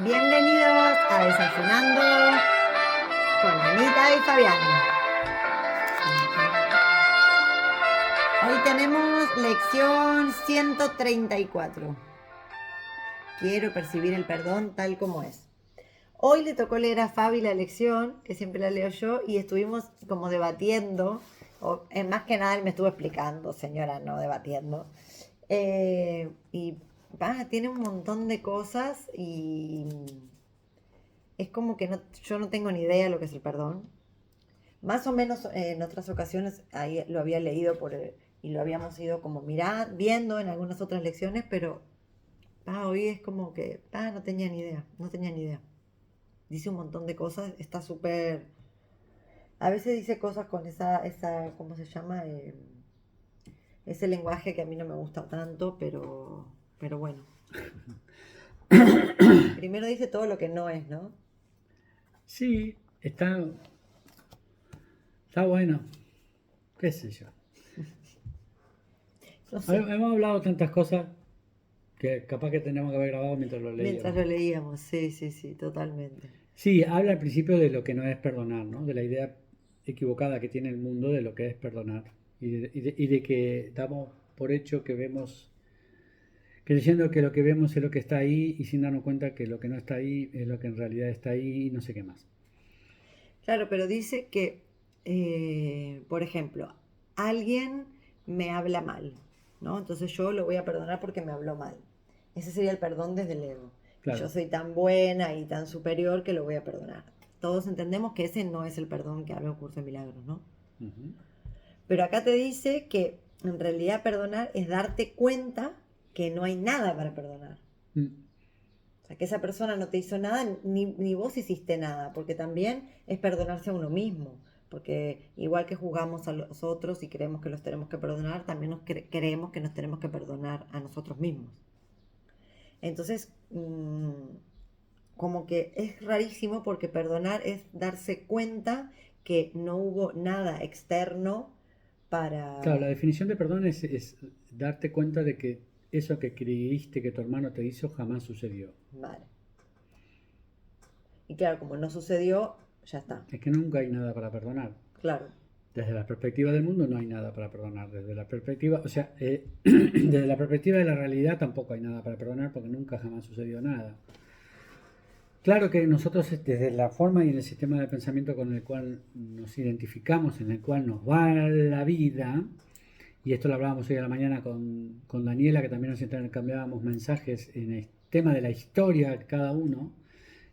Bienvenidos a Desayunando con Anita y Fabián. Hoy tenemos lección 134. Quiero percibir el perdón tal como es. Hoy le tocó leer a Fabi la lección, que siempre la leo yo, y estuvimos como debatiendo, más que nada él me estuvo explicando, señora, no debatiendo. Tiene un montón de cosas y es como que yo no tengo ni idea de lo que es el perdón. Más o menos en otras ocasiones ahí lo había leído y lo habíamos ido como viendo en algunas otras lecciones, pero hoy es como que no tenía ni idea. Dice un montón de cosas, está súper... A veces dice cosas con esa ¿cómo se llama? Ese lenguaje que a mí no me gusta tanto, pero bueno. Primero dice todo lo que no es, ¿no? Sí, está bueno. ¿Qué sé yo? No sé. Hemos hablado tantas cosas que capaz que tenemos que haber grabado mientras lo Mientras leíamos. lo leíamos, sí, totalmente. Sí, habla al principio de lo que no es perdonar, ¿no? De la idea equivocada que tiene el mundo de lo que es perdonar. Y de que damos por hecho que vemos, creyendo que lo que vemos es lo que está ahí y sin darnos cuenta que lo que no está ahí es lo que en realidad está ahí y no sé qué más. Claro, pero dice que, por ejemplo, alguien me habla mal, ¿no? Entonces yo lo voy a perdonar porque me habló mal. Ese sería el perdón desde el ego. Y yo Claro. soy tan buena y tan superior que lo voy a perdonar. Todos entendemos que ese no es el perdón que habla un curso de milagros, ¿no? Ujú. Pero acá te dice que en realidad perdonar es darte cuenta que no hay nada para perdonar. Mm. O sea, que esa persona no te hizo nada, ni vos hiciste nada, porque también es perdonarse a uno mismo. Porque igual que juzgamos a los otros y creemos que los tenemos que perdonar, también creemos que nos tenemos que perdonar a nosotros mismos. Entonces, como que es rarísimo porque perdonar es darse cuenta que no hubo nada externo Claro, la para... definición de perdón es darte cuenta de que eso que creíste que tu hermano te hizo jamás sucedió. Vale. Y claro, como no sucedió, ya está. Es que nunca hay nada para perdonar. Claro. Desde la perspectiva del mundo no hay nada para perdonar. Desde la perspectiva, o sea, desde la perspectiva de la realidad tampoco hay nada para perdonar porque nunca jamás sucedió nada. Claro que nosotros desde la forma y el sistema de pensamiento con el cual nos identificamos, en el cual nos va la vida, y esto lo hablábamos hoy a la mañana con Daniela, que también nos intercambiábamos mensajes en el tema de la historia de cada uno,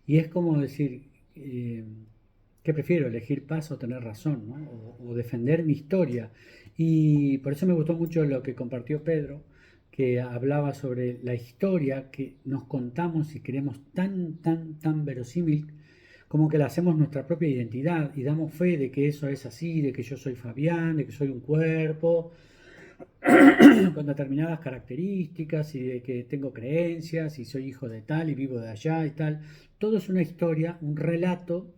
y es como decir, ¿qué prefiero? ¿Elegir paz o tener razón? ¿No? O defender mi historia. Y por eso me gustó mucho lo que compartió Pedro, que hablaba sobre la historia que nos contamos y queremos tan verosímil como que la hacemos nuestra propia identidad y damos fe de que eso es así, de que yo soy Fabián, de que soy un cuerpo, con determinadas características y de que tengo creencias y soy hijo de tal y vivo de allá y tal. Todo es una historia, un relato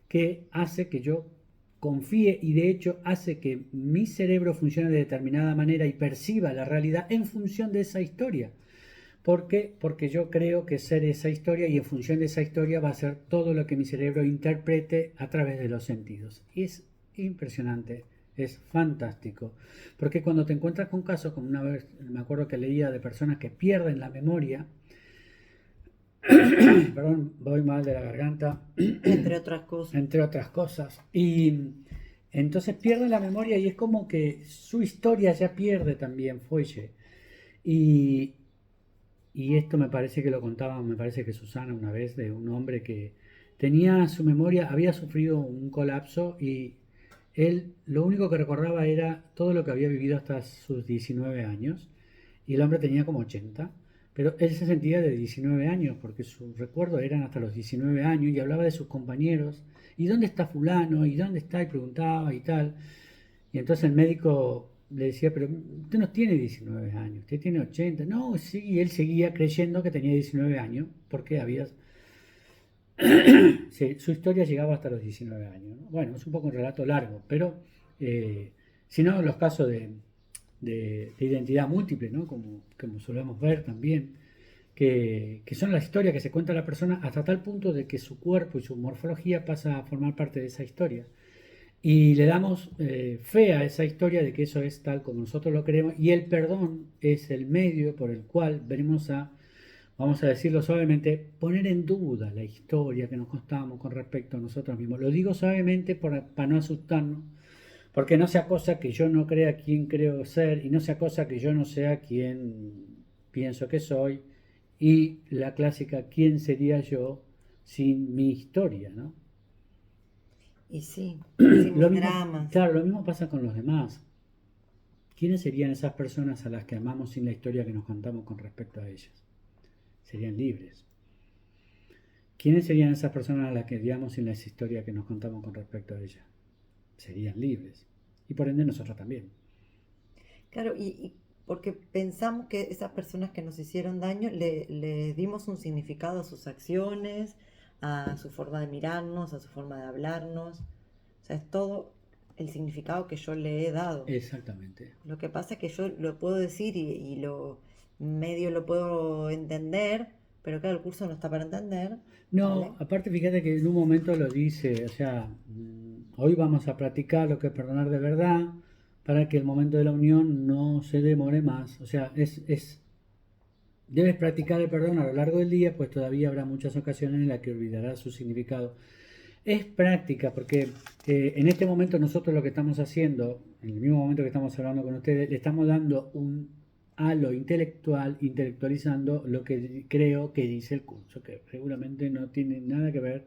que hace que yo confíe y de hecho hace que mi cerebro funcione de determinada manera y perciba la realidad en función de esa historia. ¿Por qué? Porque yo creo que ser esa historia y en función de esa historia va a ser todo lo que mi cerebro interprete a través de los sentidos. Y es impresionante, es fantástico. Porque cuando te encuentras con casos, como una vez me acuerdo que leía de personas que pierden la memoria, perdón, voy mal de la garganta, Entre otras cosas. entre otras cosas, y entonces pierden la memoria y es como que su historia ya pierde también fuelle. Y, y esto me parece que lo contaba, me parece que Susana una vez, de un hombre que tenía su memoria, había sufrido un colapso y él lo único que recordaba era todo lo que había vivido hasta sus 19 años y el hombre tenía como 80, pero él se sentía de 19 años porque sus recuerdos eran hasta los 19 años y hablaba de sus compañeros y dónde está fulano y dónde está y preguntaba y tal. Y entonces el médico le decía, pero usted no tiene 19 años, usted tiene 80. No, sí, y él seguía creyendo que tenía 19 años porque había... Sí, su historia llegaba hasta los 19 años, ¿no? Bueno, es un poco un relato largo, pero si no, los casos de identidad múltiple, ¿no? Como solemos ver también, que son la historia que se cuenta la persona hasta tal punto de que su cuerpo y su morfología pasa a formar parte de esa historia. Y le damos fe a esa historia de que eso es tal como nosotros lo creemos, y el perdón es el medio por el cual venimos a, vamos a decirlo suavemente, poner en duda la historia que nos contamos con respecto a nosotros mismos. Lo digo suavemente para no asustarnos, porque no sea cosa que yo no crea quién creo ser y no sea cosa que yo no sea quien pienso que soy, y la clásica quién sería yo sin mi historia, ¿no? Y sí, sin Lo mis mismo, dramas. claro, lo mismo pasa con los demás. ¿Quiénes serían esas personas a las que amamos sin la historia que nos contamos con respecto a ellas? Serían libres. ¿Quiénes serían esas personas a las que odiamos sin la historia que nos contamos con respecto a ellas? Serían libres. Y por ende nosotros también. Claro, y porque pensamos que esas personas que nos hicieron daño le dimos un significado a sus acciones, a su forma de mirarnos, a su forma de hablarnos. O sea, es todo el significado que yo le he dado. Exactamente. Lo que pasa es que yo lo puedo decir y lo medio lo puedo entender, pero claro, el curso no está para entender, ¿vale? No, aparte fíjate que en un momento lo dice, o sea, hoy vamos a practicar lo que es perdonar de verdad para que el momento de la unión no se demore más. O sea, debes practicar el perdón a lo largo del día, pues todavía habrá muchas ocasiones en las que olvidarás su significado. Es práctica, porque en este momento nosotros lo que estamos haciendo, en el mismo momento que estamos hablando con ustedes, le estamos dando un halo intelectual, intelectualizando lo que creo que dice el curso, que seguramente no tiene nada que ver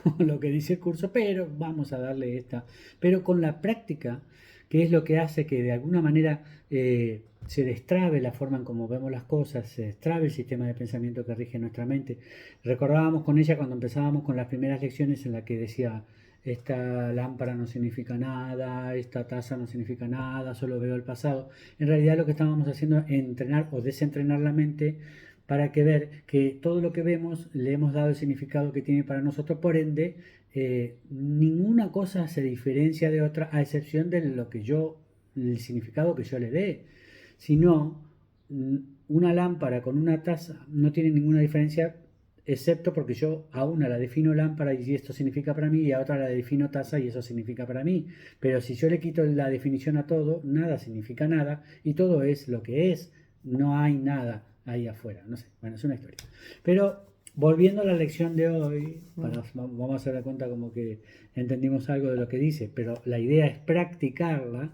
con lo que dice el curso, pero vamos a darle esta. Pero con la práctica, que es lo que hace que de alguna manera se destrabe la forma en cómo vemos las cosas, se destrabe el sistema de pensamiento que rige nuestra mente. Recordábamos con ella cuando empezábamos con las primeras lecciones en la que decía, esta lámpara no significa nada, esta taza no significa nada, solo veo el pasado. En realidad lo que estábamos haciendo es entrenar o desentrenar la mente para que ver que todo lo que vemos le hemos dado el significado que tiene para nosotros, por ende, ninguna cosa se diferencia de otra a excepción de lo que yo, el significado que yo le dé. Si no, una lámpara con una taza no tiene ninguna diferencia, excepto porque yo a una la defino lámpara y esto significa para mí, y a otra la defino taza y eso significa para mí. Pero si yo le quito la definición a todo, nada significa nada y todo es lo que es. No hay nada ahí afuera. No sé, bueno, es una historia. Pero volviendo a la lección de hoy, vamos a hacer de cuenta como que entendimos algo de lo que dice, pero la idea es practicarla.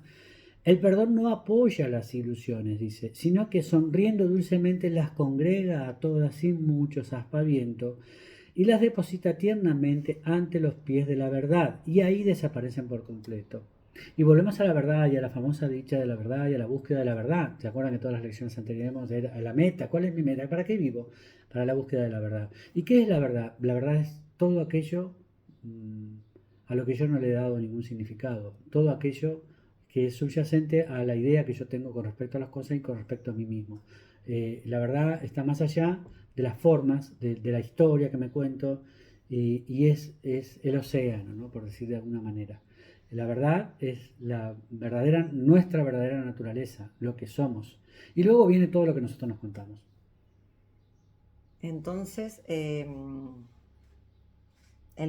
El perdón no apoya las ilusiones, dice, sino que sonriendo dulcemente las congrega a todas sin muchos aspavientos y las deposita tiernamente ante los pies de la verdad, y ahí desaparecen por completo. Y volvemos a la verdad y a la famosa dicha de la verdad y a la búsqueda de la verdad. ¿Se acuerdan que todas las lecciones anteriores era la meta? ¿Cuál es mi meta? ¿Para qué vivo? Para la búsqueda de la verdad. ¿Y qué es la verdad? La verdad es todo aquello a lo que yo no le he dado ningún significado, todo aquello que es subyacente a la idea que yo tengo con respecto a las cosas y con respecto a mí mismo. La verdad está más allá de las formas, de la historia que me cuento, y es el océano, ¿no? Por decir de alguna manera. La verdad es nuestra verdadera naturaleza, lo que somos. Y luego viene todo lo que nosotros nos contamos. Entonces, el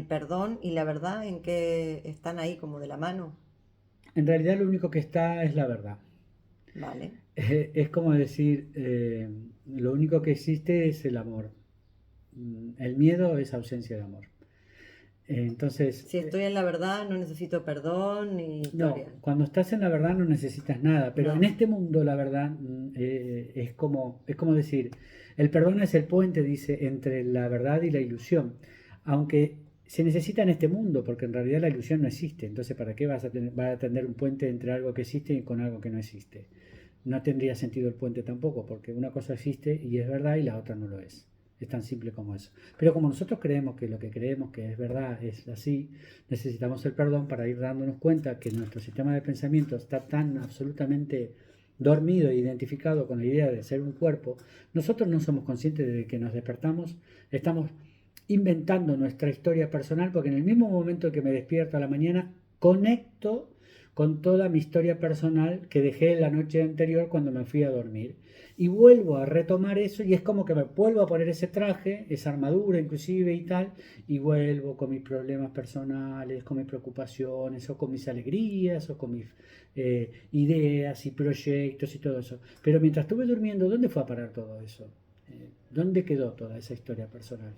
perdón y la verdad en que están ahí como de la mano, En realidad lo único que está es la verdad. ¿vale? Es como decir, lo único que existe es el amor. El miedo es ausencia de amor. Entonces, Si estoy en la verdad, no necesito perdón ni no, historia. cuando estás en la verdad no necesitas nada, pero en No. este mundo la verdad es como decir, el perdón es el puente, dice, entre la verdad y la ilusión, aunque se necesita en este mundo, porque en realidad la ilusión no existe, entonces ¿para qué va a tener un puente entre algo que existe y con algo que no existe? No tendría sentido el puente tampoco, porque una cosa existe y es verdad y la otra no lo es. Es tan simple como eso. Pero como nosotros creemos que lo que creemos que es verdad es así, necesitamos el perdón para ir dándonos cuenta que nuestro sistema de pensamiento está tan absolutamente dormido e identificado con la idea de ser un cuerpo. Nosotros no somos conscientes de que nos despertamos, estamos inventando nuestra historia personal, porque en el mismo momento que me despierto a la mañana, conecto con toda mi historia personal que dejé la noche anterior cuando me fui a dormir. Y vuelvo a retomar eso y es como que me vuelvo a poner ese traje, esa armadura inclusive y tal, y vuelvo con mis problemas personales, con mis preocupaciones, o con mis alegrías, o con mis ideas y proyectos y todo eso. Pero mientras estuve durmiendo, ¿dónde fue a parar todo eso? ¿Dónde quedó toda esa historia personal?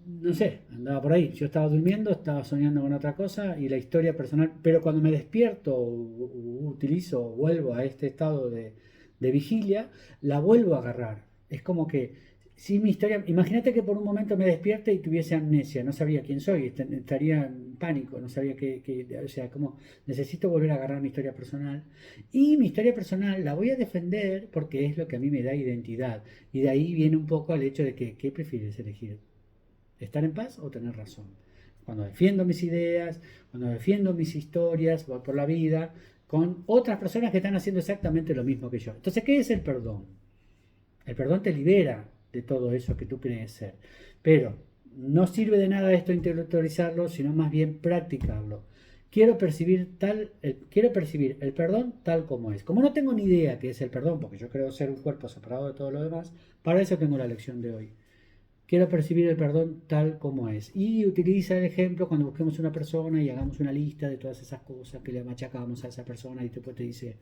No sé, andaba por ahí. Yo estaba durmiendo, estaba soñando con otra cosa y la historia personal, pero cuando me despierto, utilizo, vuelvo a este estado de vigilia, la vuelvo a agarrar. Es como que, si mi historia, imagínate que por un momento me despierte y tuviese amnesia, no sabía quién soy, estaría en pánico, no sabía o sea, como necesito volver a agarrar mi historia personal. Y mi historia personal la voy a defender porque es lo que a mí me da identidad. Y de ahí viene un poco al hecho de que, ¿qué prefieres elegir? ¿Estar en paz o tener razón? Cuando defiendo mis ideas, cuando defiendo mis historias, voy por la vida con otras personas que están haciendo exactamente lo mismo que yo. Entonces, ¿qué es el perdón? El perdón te libera de todo eso que tú crees ser. Pero no sirve de nada esto intelectualizarlo, sino más bien practicarlo. Quiero percibir el perdón tal como es. Como no tengo ni idea qué es el perdón, porque yo creo ser un cuerpo separado de todo lo demás, para eso tengo la lección de hoy. Quiero percibir el perdón tal como es. Y utiliza el ejemplo cuando busquemos una persona y hagamos una lista de todas esas cosas que le machacamos a esa persona y después te dice,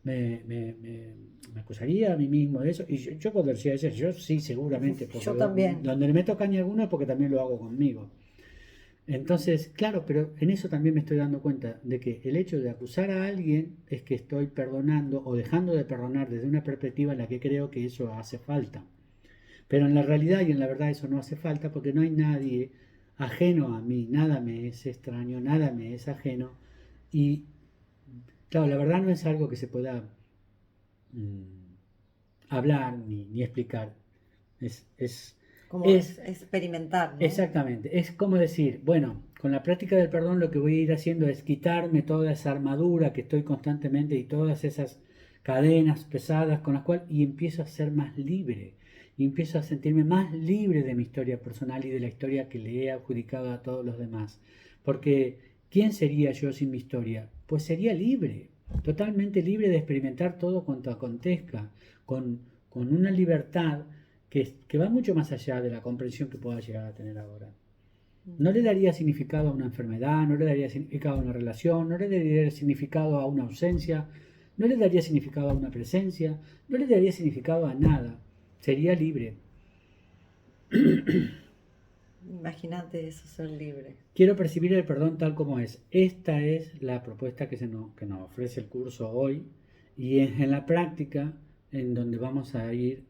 me acusaría a mí mismo de eso. Y yo cuando decía eso, yo sí, seguramente. Porque Yo también. donde le meto caña alguna es porque también lo hago conmigo. Entonces, claro, pero en eso también me estoy dando cuenta de que el hecho de acusar a alguien es que estoy perdonando o dejando de perdonar desde una perspectiva en la que creo que eso hace falta. Pero en la realidad y en la verdad eso no hace falta porque no hay nadie ajeno a mí, nada me es extraño, nada me es ajeno. Y claro, la verdad no es algo que se pueda hablar ni explicar. Es, Como es experimentar, ¿no? exactamente, es como decir, bueno, con la práctica del perdón lo que voy a ir haciendo es quitarme toda esa armadura que estoy constantemente y todas esas cadenas pesadas con las cuales y empiezo a ser más libre y empiezo a sentirme más libre de mi historia personal y de la historia que le he adjudicado a todos los demás. Porque ¿quién sería yo sin mi historia? Pues sería libre, totalmente libre de experimentar todo cuanto acontezca, con una libertad que va mucho más allá de la comprensión que pueda llegar a tener ahora. No le daría significado a una enfermedad, no le daría significado a una relación, no le daría significado a una ausencia, no le daría significado a una presencia, no le daría significado a nada. Sería libre. Imagínate eso, ser libre. Quiero percibir el perdón tal como es. Esta es la propuesta que nos ofrece el curso hoy y es en la práctica en donde vamos a ir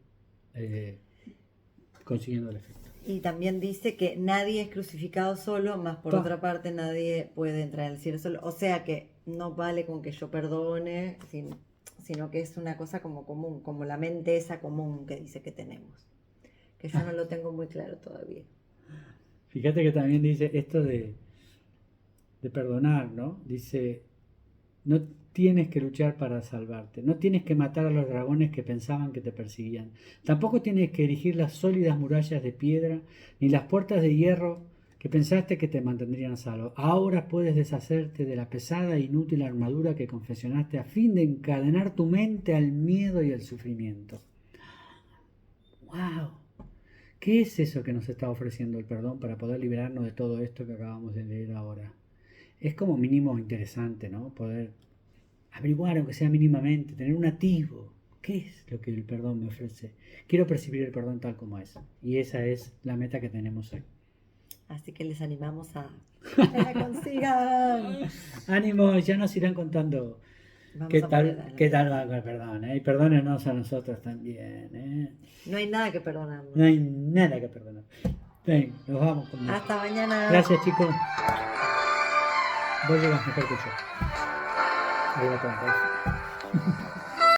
consiguiendo el efecto. Y también dice que nadie es crucificado solo, más por otra parte nadie puede entrar al cielo solo. O sea que no vale con que yo perdone, sino que es una cosa como común, como la mente esa común que dice que tenemos. Que yo no lo tengo muy claro todavía. Fíjate que también dice esto de perdonar, ¿no? Dice, no tienes que luchar para salvarte, no tienes que matar a los dragones que pensaban que te perseguían, tampoco tienes que erigir las sólidas murallas de piedra, ni las puertas de hierro que pensaste que te mantendrían a salvo. Ahora puedes deshacerte de la pesada e inútil armadura que confeccionaste a fin de encadenar tu mente al miedo y al sufrimiento. ¡Wow! ¿Qué es eso que nos está ofreciendo el perdón para poder liberarnos de todo esto que acabamos de leer ahora? Es como mínimo interesante, ¿no? Poder averiguar, aunque sea mínimamente, tener un atisbo. ¿Qué es lo que el perdón me ofrece? Quiero percibir el perdón tal como es. Y esa es la meta que tenemos hoy. Así que les animamos a que la consigan. Ánimo, ya nos irán contando qué tal va con el perdón. Y perdónenos a nosotros también. No hay nada que perdonar. No hay nada que perdonar. Ven, nos vamos con Hasta mañana. Gracias, chicos. Vos llegas mejor que yo. Ahí va todo.